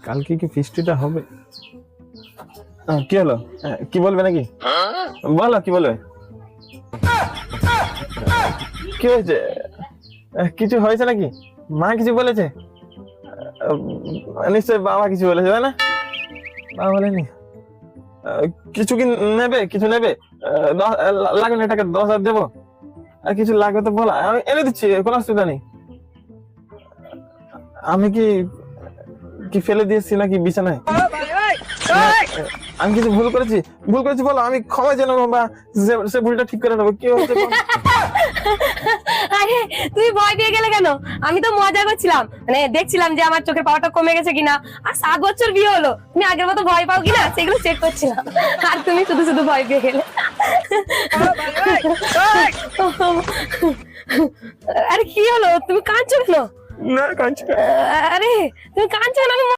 কালকে কি ফিস্টিটা হবে? কি হলো? কি বলবে নাকি? বলো কি বলবে? কি হয়েছে? কিছু হয়েছে নাকি? মা কিছু বলেছে? নিশ্চয় বাবা কিছু বলেছে, তাই না? বাবা বলেনি? কিছু কি নেবে? কিছু নেবে? লাগবে না, এটাকে 10,000 দেবো। আর কিছু লাগবে তো বলো, আমি এনে দিচ্ছি, কোনো অসুবিধা নেই। আমি কি কি ফেলে দিয়েছি নাকি বিছানায়? আমি কিছু ভুল করেছি? ভুল করেছি বলো, আমি ক্ষমা জানাবো বা সে ভুলটা ঠিক করে নেবো। কি হচ্ছে? আরে তুমি ভয় পেয়ে গেলে কেন? আমি তো মজা করছিলাম, মানে দেখছিলাম যে আমার চোখের পাওয়ারটা কমে গেছে কিনা। আর 7 বছর বিয়ে হলো, তুমি আগের মতো ভয় পাও কিনা সেগুলো চেক করছিলাম। আর তুমি শুধু শুধু ভয় পেয়ে গেলে। আরে কি হলো, তুমি কাঁদছো কেন? না কাঁদছি না। আরে তুমি কাঁদছো কেন? আমি